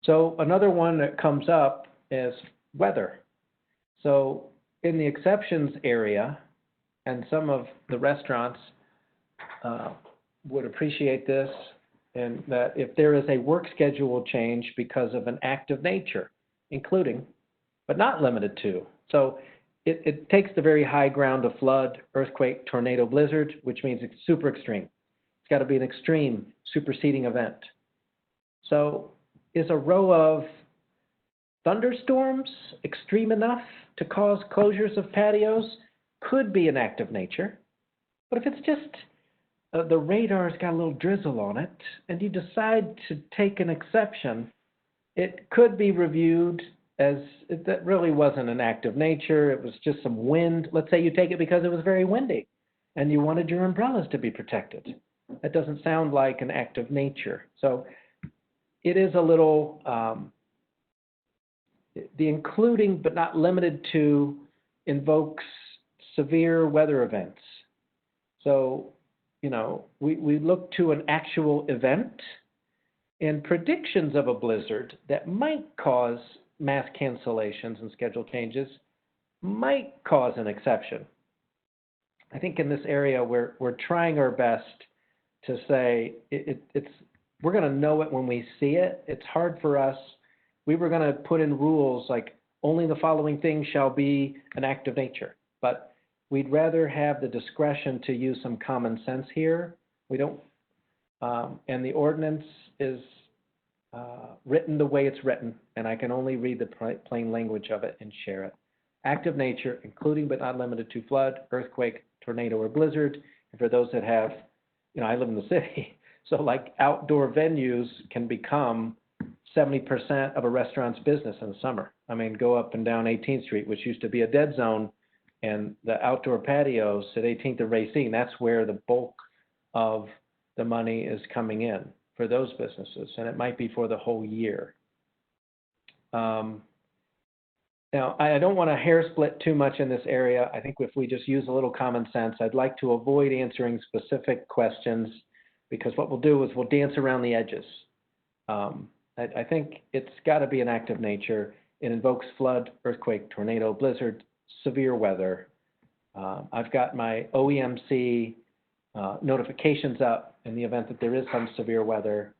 So another one that comes up is weather. So in the exceptions area, and some of the restaurants would appreciate this, and that if there is a work schedule change because of an act of nature, including, but not limited to. So it takes the very high ground of flood, earthquake, tornado, blizzard, which means it's super extreme. It's got to be an extreme superseding event. So is a row of thunderstorms extreme enough to cause closures of patios? Could be an act of nature. But if it's just the radar's got a little drizzle on it, and you decide to take an exception, it could be reviewed as that really wasn't an act of nature. It was just some wind. Let's say you take it because it was very windy, and you wanted your umbrellas to be protected. That doesn't sound like an act of nature. So it is a little, the including but not limited to invokes severe weather events. So, we look to an actual event and predictions of a blizzard that might cause mass cancellations and schedule changes might cause an exception. I think in this area, we're trying our best to say we're going to know it when we see it. It's hard for us. We were going to put in rules like only the following things shall be an act of nature, but we'd rather have the discretion to use some common sense here. We don't, and the ordinance is written the way it's written, and I can only read the plain language of it and share it. Act of nature, including but not limited to flood, earthquake, tornado, or blizzard. And for those that have, I live in the city, so like outdoor venues can become 70% of a restaurant's business in the summer. I mean, go up and down 18th Street, which used to be a dead zone, and the outdoor patios at 18th and Racine, that's where the bulk of the money is coming in for those businesses, and it might be for the whole year. Now, I don't want to hair split too much in this area. I think if we just use a little common sense, I'd like to avoid answering specific questions because what we'll do is we'll dance around the edges. I think it's got to be an act of nature. It invokes flood, earthquake, tornado, blizzard, severe weather. I've got my OEMC notifications up in the event that there is some severe weather.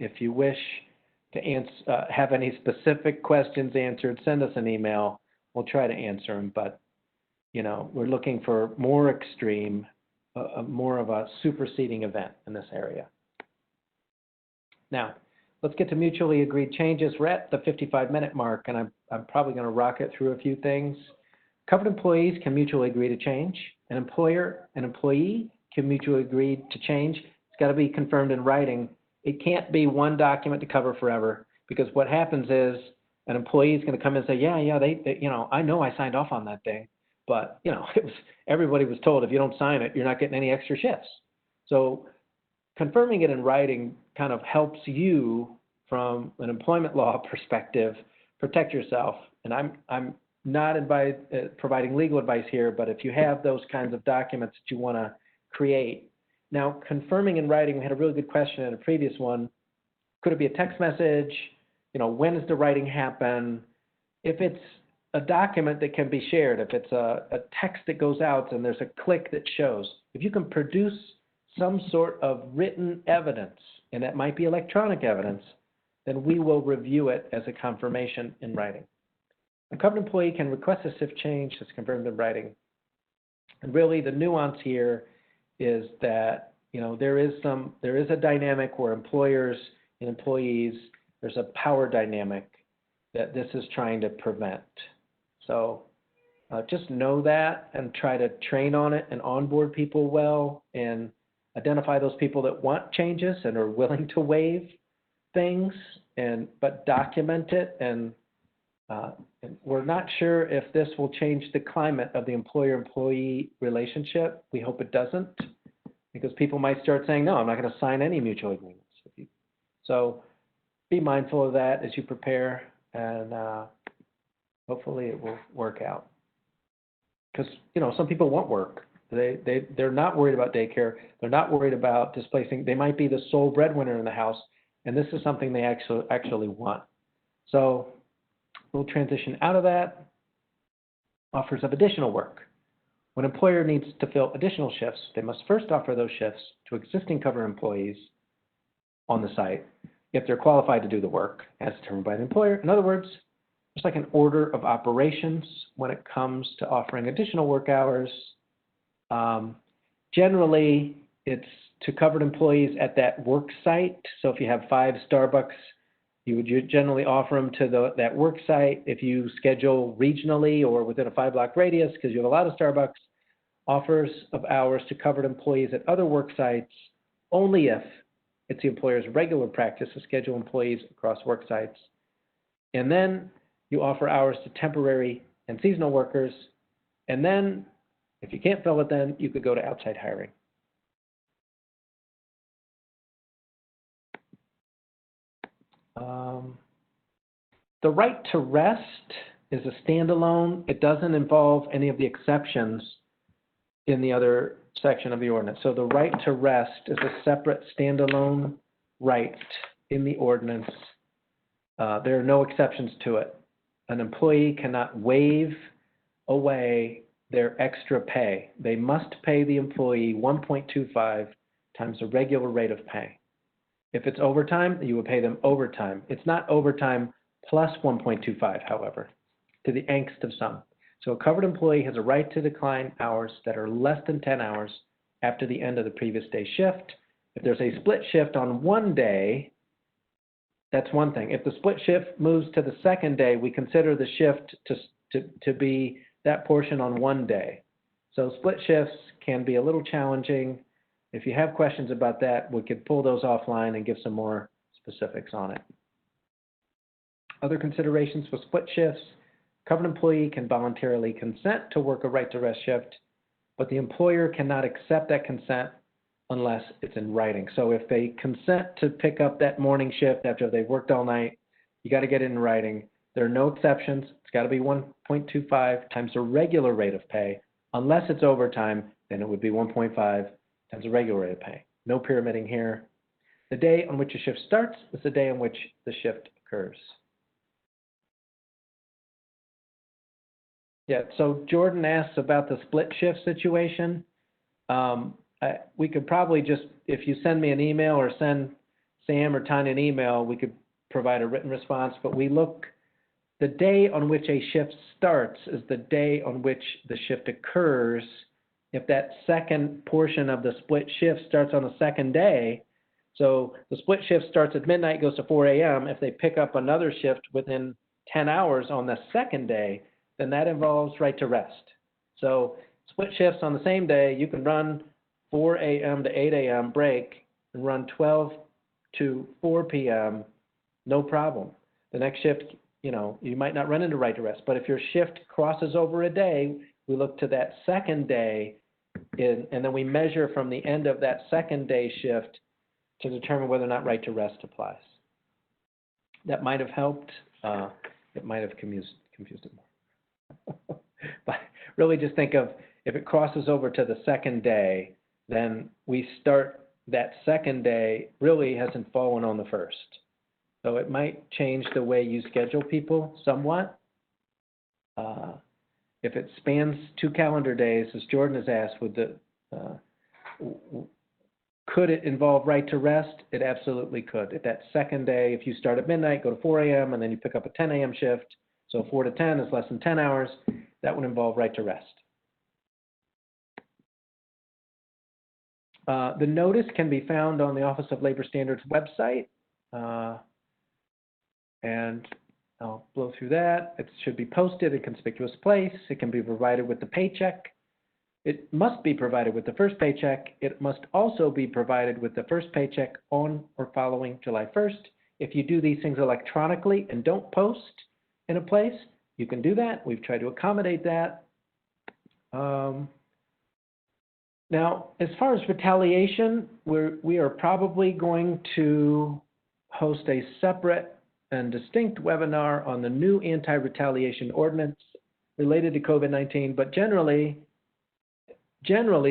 If you wish to have any specific questions answered, send us an email. We'll try to answer them, but we're looking for more extreme, more of a superseding event in this area. Now, let's get to mutually agreed changes. We're at the 55-minute mark, and I'm probably going to rocket through a few things. Covered employees can mutually agree to change. An employer and employee can mutually agree to change. It's got to be confirmed in writing. It can't be one document to cover forever, because what happens is an employee is going to come in and say, yeah, they I know I signed off on that thing, but everybody was told if you don't sign it, you're not getting any extra shifts. So confirming it in writing kind of helps you from an employment law perspective protect yourself. And I'm not providing legal advice here, but if you have those kinds of documents that you want to create. Now, confirming in writing, we had a really good question in a previous one. Could it be a text message? When does the writing happen? If it's a document that can be shared, if it's a text that goes out and there's a click that shows, if you can produce some sort of written evidence, and that might be electronic evidence, then we will review it as a confirmation in writing. A covered employee can request a shift change that's confirmed in writing. And really the nuance here is that there is a dynamic where employers and employees, there's a power dynamic that this is trying to prevent. So just know that and try to train on it and onboard people well and identify those people that want changes and are willing to waive things, but document it. And we're not sure if this will change the climate of the employer-employee relationship. We hope it doesn't, because people might start saying, no, I'm not going to sign any mutual agreements with you. So be mindful of that as you prepare, and hopefully it will work out. Because, some people want work. They're not worried about daycare. They're not worried about displacing. They might be the sole breadwinner in the house, and this is something they actually want. So we'll transition out of that. Offers of additional work. When an employer needs to fill additional shifts, they must first offer those shifts to existing covered employees on the site if they're qualified to do the work as determined by the employer. In other words, it's like an order of operations when it comes to offering additional work hours. Generally, it's to covered employees at that work site. So if you have 5 Starbucks, you would generally offer them to that work site. If you schedule regionally or within a 5-block radius, because you have a lot of Starbucks, offers of hours to covered employees at other work sites only if it's the employer's regular practice to schedule employees across work sites. And then you offer hours to temporary and seasonal workers. And then, if you can't fill it, then you could go to outside hiring. The right to rest is a standalone. It doesn't involve any of the exceptions in the other section of the ordinance. So the right to rest is a separate standalone right in the ordinance. There are no exceptions to it. An employee cannot waive away their extra pay. They must pay the employee 1.25 times the regular rate of pay. If it's overtime, you would pay them overtime. It's not overtime plus 1.25, however, to the angst of some. So a covered employee has a right to decline hours that are less than 10 hours after the end of the previous day's shift. If there's a split shift on one day, that's one thing. If the split shift moves to the second day, we consider the shift to be that portion on one day. So split shifts can be a little challenging. If you have questions about that, we could pull those offline and give some more specifics on it. Other considerations for split shifts: covered employee can voluntarily consent to work a right to rest shift, but the employer cannot accept that consent unless it's in writing. So if they consent to pick up that morning shift after they've worked all night, you got to get it in writing. There are no exceptions. It's got to be 1.25 times the regular rate of pay. Unless it's overtime, then it would be 1.5 times the regular rate of pay. No pyramiding here. The day on which a shift starts is the day on which the shift occurs. Yeah, so Jordan asks about the split shift situation. We could probably just, if you send me an email or send Sam or Tanya an email, we could provide a written response. But we look, the day on which a shift starts is the day on which the shift occurs. If that second portion of the split shift starts on the second day, so the split shift starts at midnight, goes to 4 a.m. If they pick up another shift within 10 hours on the second day, then that involves right to rest. So split shifts on the same day, you can run 4 a.m. to 8 a.m. break and run 12 to 4 p.m. no problem. The next shift, you might not run into right to rest, but if your shift crosses over a day, we look to that second day and then we measure from the end of that second day shift to determine whether or not right to rest applies. That might have helped. It might have confused it more. But really just think of, if it crosses over to the second day, then we start that second day really hasn't fallen on the first. So it might change the way you schedule people somewhat. If it spans 2 calendar days, as Jordan has asked, could it involve right to rest? It absolutely could. If that second day, if you start at midnight, go to 4 a.m., and then you pick up a 10 a.m. shift, so 4 to 10 is less than 10 hours, that would involve right to rest. The notice can be found on the Office of Labor Standards website, and I'll blow through that. It should be posted in a conspicuous place. It can be provided with the paycheck. It must be provided with the first paycheck. It must also be provided with the first paycheck on or following July 1st. If you do these things electronically and don't post in a place, you can do that. We've tried to accommodate that. Now, as far as retaliation, we are probably going to host a separate and distinct webinar on the new anti-retaliation ordinance related to COVID-19, but generally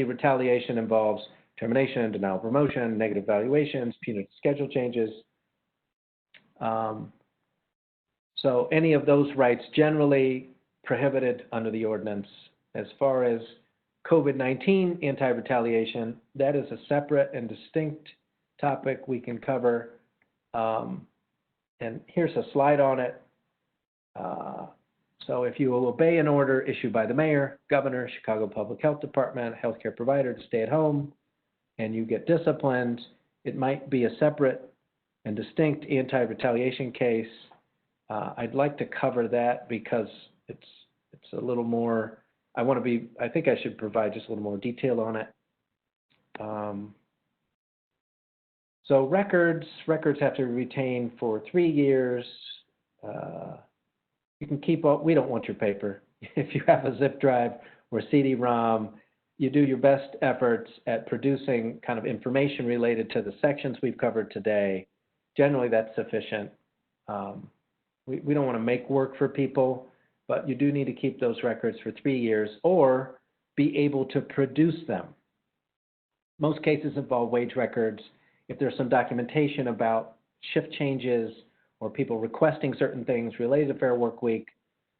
retaliation involves termination, denial of promotion, negative valuations, punitive schedule changes. So any of those rights generally prohibited under the ordinance. As far as COVID-19 anti-retaliation, that is a separate and distinct topic we can cover. And here's a slide on it. So if you will obey an order issued by the mayor, governor, Chicago Public Health Department, healthcare provider to stay at home, and you get disciplined, it might be a separate and distinct anti-retaliation case. I'd like to cover that because it's a little more, I think I should provide just a little more detail on it. So records have to be retained for 3 years. You can keep up, we don't want your paper. If you have a zip drive or CD-ROM, you do your best efforts at producing kind of information related to the sections we've covered today. Generally, that's sufficient. We don't want to make work for people, but you do need to keep those records for 3 years or be able to produce them. Most cases involve wage records. If there's some documentation about shift changes or people requesting certain things related to Fair Work Week,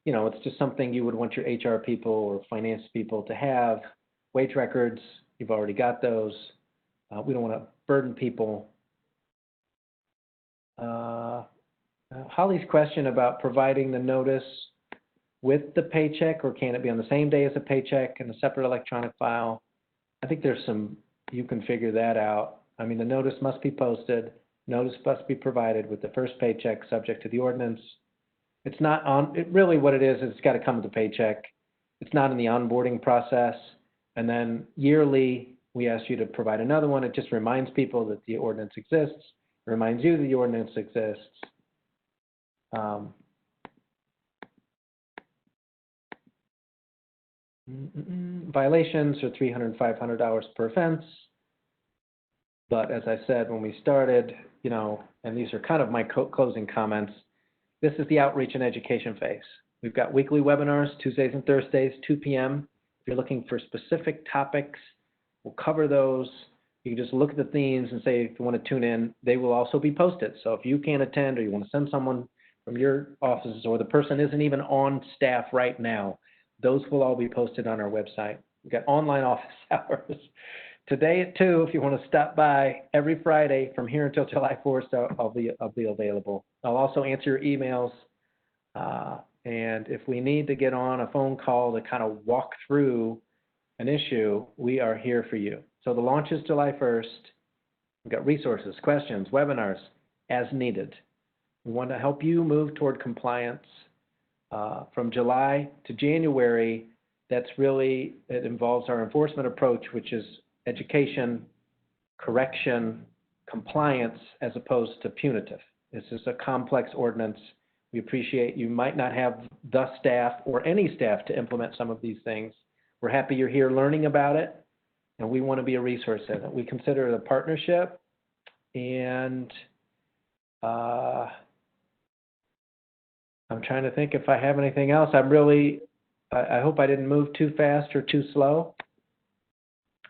you know, it's just something you would want your HR people or finance people to have. Wage records, you've already got those. We don't want to burden people. Holly's question about providing the notice with the paycheck, or can it be on the same day as a paycheck in a separate electronic file? I think there's some, you can figure that out. I mean, the notice must be posted. Notice must be provided with the first paycheck subject to the ordinance. It's not on, it really what it is it's got to come with the paycheck. It's not in the onboarding process. And then yearly, we ask you to provide another one. It just reminds people that the ordinance exists, it reminds you that the ordinance exists. Violations are $300 and $500 per offense. But as I said when we started, you know, and these are kind of my closing comments, this is the outreach and education phase. We've got weekly webinars, Tuesdays and Thursdays, 2 p.m. If you're looking for specific topics, we'll cover those. You can just look at the themes and say if you want to tune in. They will also be posted. So if you can't attend or you want to send someone from your offices or the person isn't even on staff right now, those will all be posted on our website. We've got online office hours. Today at 2, if you want to stop by every Friday from here until July 4th, I'll be available. I'll also answer your emails. And if we need to get on a phone call to kind of walk through an issue, we are here for you. So the launch is July 1st. We've got resources, questions, webinars as needed. We want to help you move toward compliance. From July to January, that's really, it involves our enforcement approach, which is education, correction, compliance, as opposed to punitive. This is a complex ordinance. We appreciate you might not have the staff or any staff to implement some of these things. We're happy you're here learning about it, and we want to be a resource in it. We consider it a partnership, and I'm trying to think if I have anything else. I hope I didn't move too fast or too slow.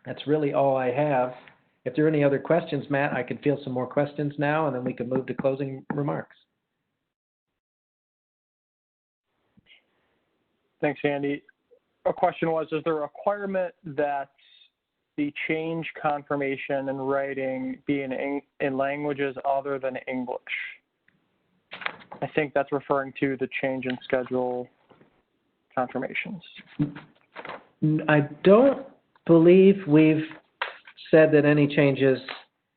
That's really all I have. If there are any other questions, Matt, I could field some more questions now, and then we can move to closing remarks. Thanks, Andy. A question was, is there a requirement that the change confirmation in writing be in languages other than English? I think that's referring to the change in schedule confirmations. I don't believe we've said that any changes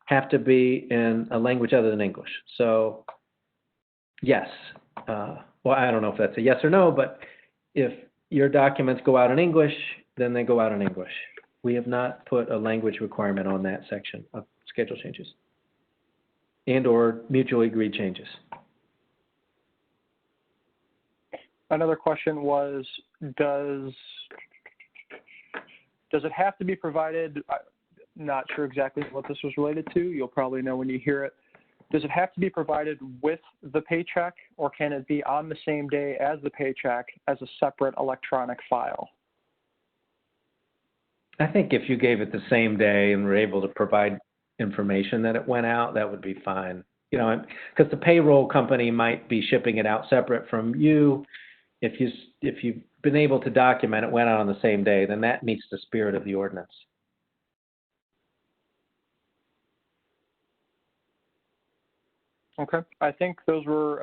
have to be in a language other than English. So, yes. Well, I don't know if that's a yes or no, but if your documents go out in English, then they go out in English. We have not put a language requirement on that section of schedule changes and or mutually agreed changes. Another question was, does it have to be provided? I'm not sure exactly what this was related to. You'll probably know when you hear it. Does it have to be provided with the paycheck, or can it be on the same day as the paycheck as a separate electronic file? I think if you gave it the same day and were able to provide information that it went out, that would be fine. You know, because the payroll company might be shipping it out separate from you. If you've been able to document it went out on the same day, then that meets the spirit of the ordinance. Okay. I think those were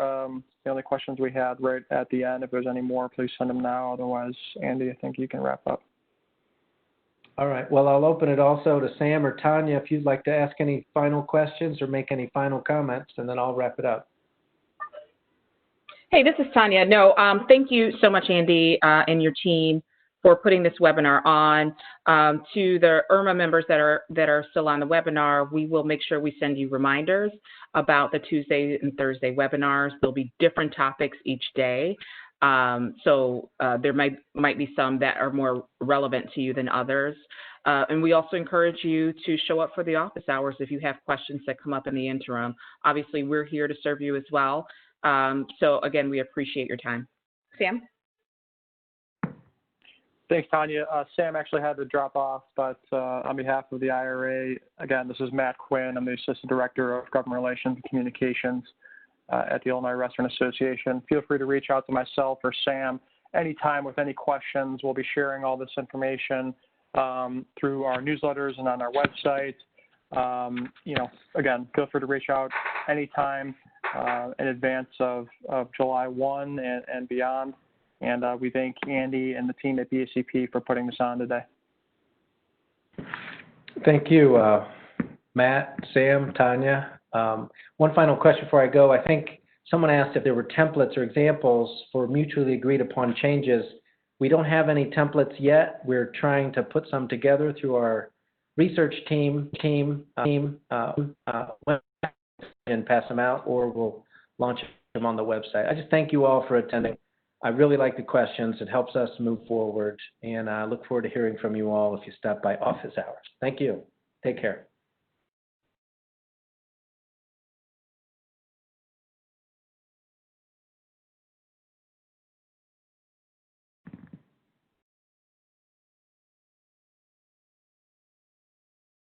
the only questions we had right at the end. If there's any more, please send them now. Otherwise, Andy, I think you can wrap up. All right. Well, I'll open it also to Sam or Tanya if you'd like to ask any final questions or make any final comments, and then I'll wrap it up. Hey, this is Tanya. No, thank you so much, Andy, and your team for putting this webinar on. To the IRMA members that are still on the webinar, we will make sure we send you reminders about the Tuesday and Thursday webinars. There'll be different topics each day. So there might be some that are more relevant to you than others. And we also encourage you to show up for the office hours if you have questions that come up in the interim. Obviously, we're here to serve you as well. So again, we appreciate your time. Sam? Thanks, Tanya. Sam actually had to drop off, but on behalf of the IRA, again, this is Matt Quinn. I'm the Assistant Director of Government Relations and Communications. at the Illinois Restaurant Association. Feel free to reach out to myself or Sam anytime with any questions. We'll be sharing all this information through our newsletters and on our website. Again, feel free to reach out anytime in advance of July 1 and beyond. And we thank Andy and the team at BACP for putting this on today. Thank you, Matt, Sam, Tanya. One final question before I go. I think someone asked if there were templates or examples for mutually agreed upon changes. We don't have any templates yet. We're trying to put some together through our research team and pass them out, or we'll launch them on the website. I just thank you all for attending. I really like the questions. It helps us move forward, and I look forward to hearing from you all if you stop by office hours. Thank you. Take care.